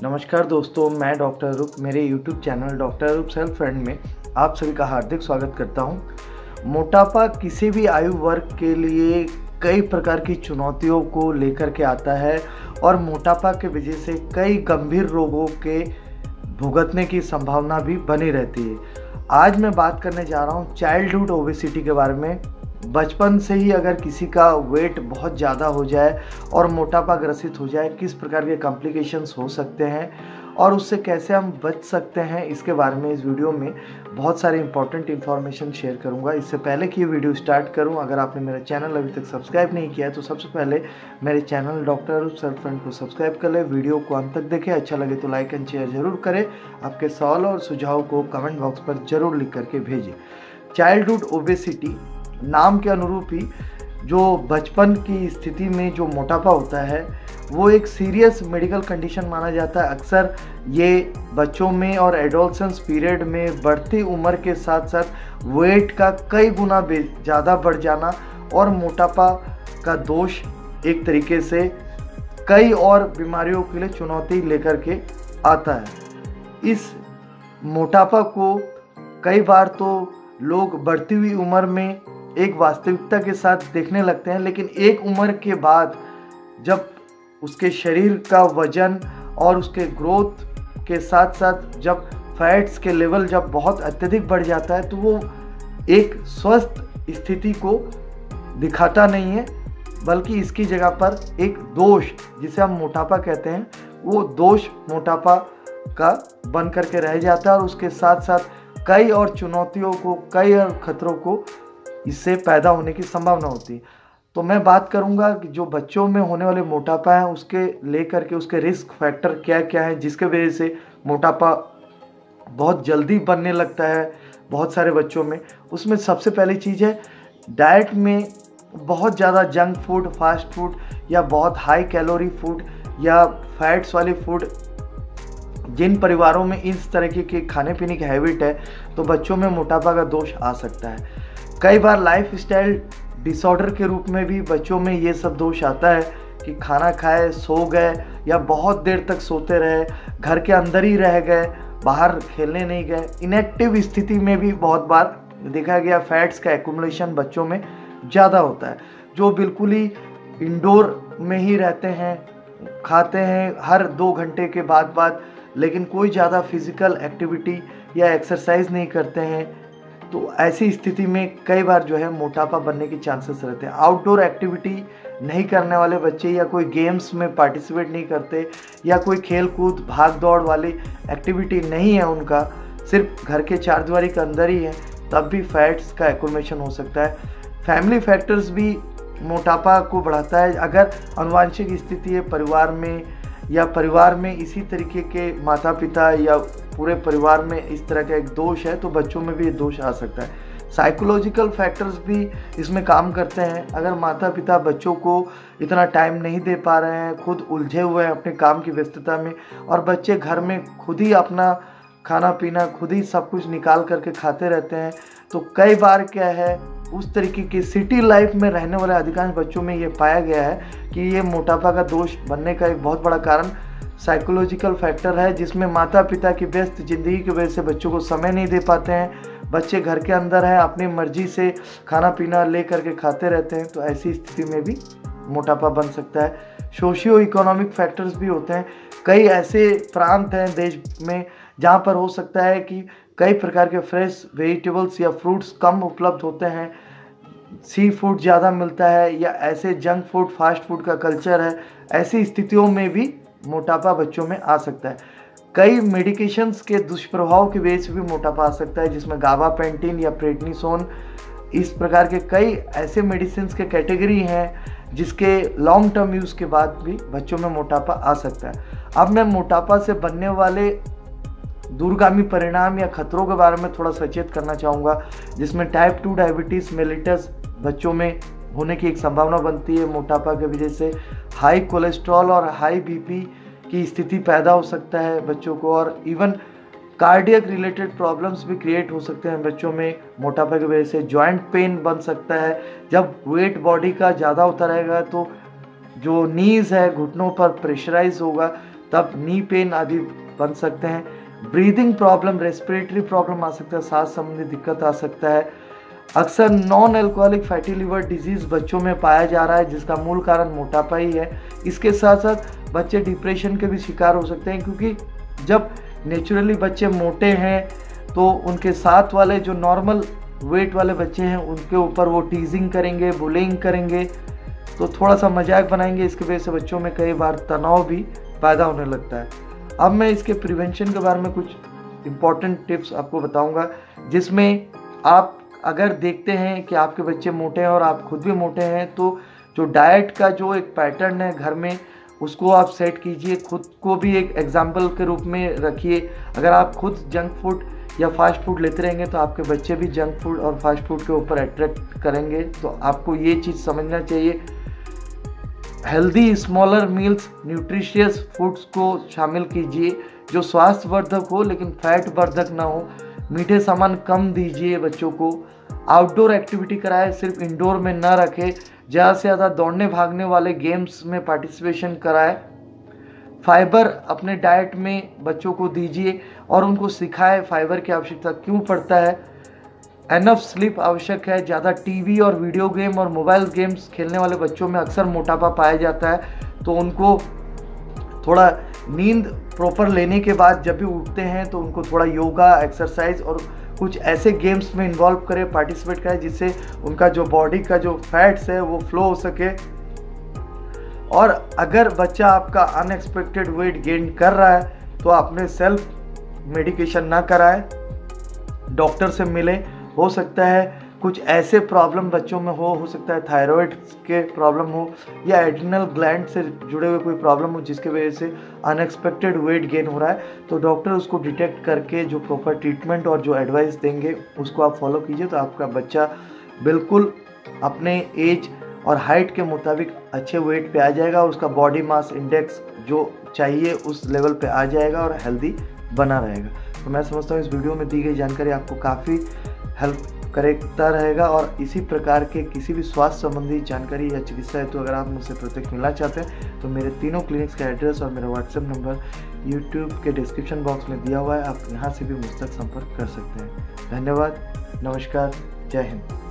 नमस्कार दोस्तों, मैं डॉक्टर अरूप मेरे यूट्यूब चैनल डॉक्टर अरूप सेल्फ फ्रेंड में आप सभी का हार्दिक स्वागत करता हूं। मोटापा किसी भी आयु वर्ग के लिए कई प्रकार की चुनौतियों को लेकर के आता है और मोटापा के वजह से कई गंभीर रोगों के भुगतने की संभावना भी बनी रहती है। आज मैं बात करने जा रहा हूं चाइल्डहुड ओबेसिटी के बारे में। बचपन से ही अगर किसी का वेट बहुत ज़्यादा हो जाए और मोटापा ग्रसित हो जाए, किस प्रकार के कॉम्प्लिकेशंस हो सकते हैं और उससे कैसे हम बच सकते हैं, इसके बारे में इस वीडियो में बहुत सारी इंपॉर्टेंट इन्फॉर्मेशन शेयर करूंगा। इससे पहले कि ये वीडियो स्टार्ट करूं, अगर आपने मेरा चैनल अभी तक सब्सक्राइब नहीं किया है तो सबसे पहले मेरे चैनल डॉक्टर अरूप सेल्फ फ्रेंड को सब्सक्राइब कर ले। वीडियो को अंत तक देखें, अच्छा लगे तो लाइक एंड शेयर जरूर करें। आपके सवाल और सुझाव को कमेंट बॉक्स पर जरूर लिख करके भेजें। चाइल्डहुड ओबेसिटी नाम के अनुरूप ही जो बचपन की स्थिति में जो मोटापा होता है वो एक सीरियस मेडिकल कंडीशन माना जाता है। अक्सर ये बच्चों में और एडोलसेंस पीरियड में बढ़ती उम्र के साथ साथ वेट का कई गुना ज़्यादा बढ़ जाना और मोटापा का दोष एक तरीके से कई और बीमारियों के लिए चुनौती लेकर के आता है। इस मोटापा को कई बार तो लोग बढ़ती हुई उम्र में एक वास्तविकता के साथ देखने लगते हैं, लेकिन एक उम्र के बाद जब उसके शरीर का वजन और उसके ग्रोथ के साथ साथ जब फैट्स के लेवल जब बहुत अत्यधिक बढ़ जाता है तो वो एक स्वस्थ स्थिति को दिखाता नहीं है, बल्कि इसकी जगह पर एक दोष, जिसे हम मोटापा कहते हैं, वो दोष मोटापा का बन करके रह जाता है और उसके साथ साथ कई और चुनौतियों को, कई और खतरों को इससे पैदा होने की संभावना होती है। तो मैं बात करूंगा कि जो बच्चों में होने वाले मोटापा है उसके लेकर के उसके रिस्क फैक्टर क्या क्या है जिसके वजह से मोटापा बहुत जल्दी बनने लगता है बहुत सारे बच्चों में। उसमें सबसे पहली चीज़ है डाइट में बहुत ज़्यादा जंक फूड, फास्ट फूड या बहुत हाई कैलोरी फूड या फैट्स वाली फूड। जिन परिवारों में इस तरह के खाने पीने की हैबिट है तो बच्चों में मोटापा का दोष आ सकता है। कई बार लाइफ स्टाइल डिसऑर्डर के रूप में भी बच्चों में ये सब दोष आता है कि खाना खाए, सो गए या बहुत देर तक सोते रहे, घर के अंदर ही रह गए, बाहर खेलने नहीं गए। इनएक्टिव स्थिति में भी बहुत बार देखा गया फैट्स का एक्यूमुलेशन बच्चों में ज़्यादा होता है। जो बिल्कुल ही इंडोर में ही रहते हैं, खाते हैं हर 2 घंटे के बाद, लेकिन कोई ज़्यादा फिजिकल एक्टिविटी या एक्सरसाइज नहीं करते हैं, तो ऐसी स्थिति में कई बार जो है मोटापा बनने के चांसेस रहते हैं। आउटडोर एक्टिविटी नहीं करने वाले बच्चे या कोई गेम्स में पार्टिसिपेट नहीं करते या कोई खेल कूद भाग दौड़ वाली एक्टिविटी नहीं है उनका, सिर्फ घर के चारदीवारी के अंदर ही है, तब भी फैट्स का एक्यूमुलेशन हो सकता है। फैमिली फैक्टर्स भी मोटापा को बढ़ाता है। अगर आनुवंशिक स्थिति है परिवार में या परिवार में इसी तरीके के माता पिता या पूरे परिवार में इस तरह का एक दोष है तो बच्चों में भी ये दोष आ सकता है। साइकोलॉजिकल फैक्टर्स भी इसमें काम करते हैं। अगर माता पिता बच्चों को इतना टाइम नहीं दे पा रहे हैं, खुद उलझे हुए हैं अपने काम की व्यस्तता में और बच्चे घर में खुद ही अपना खाना पीना खुद ही सब कुछ निकाल करके खाते रहते हैं, तो कई बार क्या है उस तरीके की सिटी लाइफ में रहने वाले अधिकांश बच्चों में ये पाया गया है कि ये मोटापा का दोष बनने का एक बहुत बड़ा कारण साइकोलॉजिकल फैक्टर है, जिसमें माता पिता की व्यस्त ज़िंदगी की वजह से बच्चों को समय नहीं दे पाते हैं। बच्चे घर के अंदर हैं, अपनी मर्जी से खाना पीना ले करके खाते रहते हैं, तो ऐसी स्थिति में भी मोटापा बन सकता है। सोशियो इकोनॉमिक फैक्टर्स भी होते हैं। कई ऐसे प्रांत हैं देश में जहाँ पर हो सकता है कि कई प्रकार के फ्रेश वेजिटेबल्स या फ्रूट्स कम उपलब्ध होते हैं, सी फूड ज़्यादा मिलता है या ऐसे जंक फूड फास्ट फूड का कल्चर है। ऐसी स्थितियों में भी मोटापा बच्चों में आ सकता है। कई मेडिकेशंस के दुष्प्रभाव की वजह से भी मोटापा आ सकता है, जिसमें गाबापेंटिन या प्रेडनिसोन, इस प्रकार के कई ऐसे मेडिसिन के कैटेगरी हैं जिसके लॉन्ग टर्म यूज़ के बाद भी बच्चों में मोटापा आ सकता है। अब मैं मोटापा से बनने वाले दूरगामी परिणाम या खतरों के बारे में थोड़ा सचेत करना चाहूँगा, जिसमें टाइप 2 डायबिटीज़ मेलिटस बच्चों में होने की एक संभावना बनती है। मोटापा की वजह से हाई कोलेस्ट्रॉल और हाई बीपी की स्थिति पैदा हो सकता है बच्चों को, और इवन कार्डियक रिलेटेड प्रॉब्लम्स भी क्रिएट हो सकते हैं बच्चों में मोटापा की वजह से। जॉइंट पेन बन सकता है। जब वेट बॉडी का ज़्यादा होता रहेगा तो जो नीज़ है, घुटनों पर प्रेशराइज होगा, तब नी पेन आदि बन सकते हैं। ब्रीदिंग प्रॉब्लम, रेस्पिरेटरी प्रॉब्लम आ सकता है, सांस संबंधी दिक्कत आ सकता है। अक्सर non alcoholic fatty liver disease बच्चों में पाया जा रहा है, जिसका मूल कारण मोटापा ही है। इसके साथ साथ बच्चे डिप्रेशन के भी शिकार हो सकते हैं, क्योंकि जब नेचुरली बच्चे मोटे हैं तो उनके साथ वाले जो नॉर्मल वेट वाले बच्चे हैं उनके ऊपर वो टीजिंग करेंगे, बुलिंग करेंगे, तो थोड़ा सा मजाक बनाएंगे। इसकी वजह से बच्चों में कई बार तनाव भी पैदा होने लगता है। अब मैं इसके प्रिवेंशन के बारे में कुछ इम्पॉर्टेंट टिप्स आपको बताऊंगा, जिसमें आप अगर देखते हैं कि आपके बच्चे मोटे हैं और आप खुद भी मोटे हैं, तो जो डाइट का जो एक पैटर्न है घर में उसको आप सेट कीजिए। खुद को भी एक एग्जाम्पल के रूप में रखिए। अगर आप खुद जंक फूड या फास्ट फूड लेते रहेंगे तो आपके बच्चे भी जंक फूड और फास्ट फूड के ऊपर अट्रैक्ट करेंगे। तो आपको ये चीज़ समझना चाहिए। Healthy smaller meals, nutritious foods को शामिल कीजिए जो स्वास्थ्यवर्धक हो लेकिन फैट वर्धक ना हो। मीठे सामान कम दीजिए बच्चों को। आउटडोर एक्टिविटी कराएं, सिर्फ इंडोर में ना रखें। ज़्यादा से ज़्यादा दौड़ने भागने वाले गेम्स में पार्टिसिपेशन कराएं। फाइबर अपने डाइट में बच्चों को दीजिए और उनको सिखाएं फाइबर की आवश्यकता क्यों पड़ता है। एनफ स्लीप आवश्यक है। ज़्यादा टीवी और वीडियो गेम और मोबाइल गेम्स खेलने वाले बच्चों में अक्सर मोटापा पाया जाता है, तो उनको थोड़ा नींद प्रॉपर लेने के बाद जब भी उठते हैं तो उनको थोड़ा योगा, एक्सरसाइज और कुछ ऐसे गेम्स में इन्वॉल्व करें, पार्टिसिपेट करें, जिससे उनका जो बॉडी का जो फैट्स है वो फ्लो हो सके। और अगर बच्चा आपका अनएक्सपेक्टेड वेट गेन कर रहा है तो आपने सेल्फ मेडिकेशन ना कराएं, डॉक्टर से मिलें। हो सकता है कुछ ऐसे प्रॉब्लम बच्चों में हो सकता है थायराइड के प्रॉब्लम हो या एड्रिनल ग्लैंड से जुड़े हुए कोई प्रॉब्लम हो जिसके वजह से अनएक्सपेक्टेड वेट गेन हो रहा है, तो डॉक्टर उसको डिटेक्ट करके जो प्रॉपर ट्रीटमेंट और जो एडवाइस देंगे उसको आप फॉलो कीजिए। तो आपका बच्चा बिल्कुल अपने एज और हाइट के मुताबिक अच्छे वेट पे आ जाएगा, उसका बॉडी मास इंडेक्स जो चाहिए उस लेवल पे आ जाएगा और हेल्दी बना रहेगा। तो मैं समझता हूँ इस वीडियो में दी गई जानकारी आपको काफ़ी हेल्प करता रहेगा। और इसी प्रकार के किसी भी स्वास्थ्य संबंधी जानकारी या चिकित्सा है तो अगर आप मुझसे प्रत्यक्ष मिलना चाहते हैं तो मेरे तीनों क्लिनिक्स का एड्रेस और मेरा व्हाट्सएप नंबर यूट्यूब के डिस्क्रिप्शन बॉक्स में दिया हुआ है। आप यहाँ से भी मुझ तक संपर्क कर सकते हैं। धन्यवाद, नमस्कार, जय हिंद।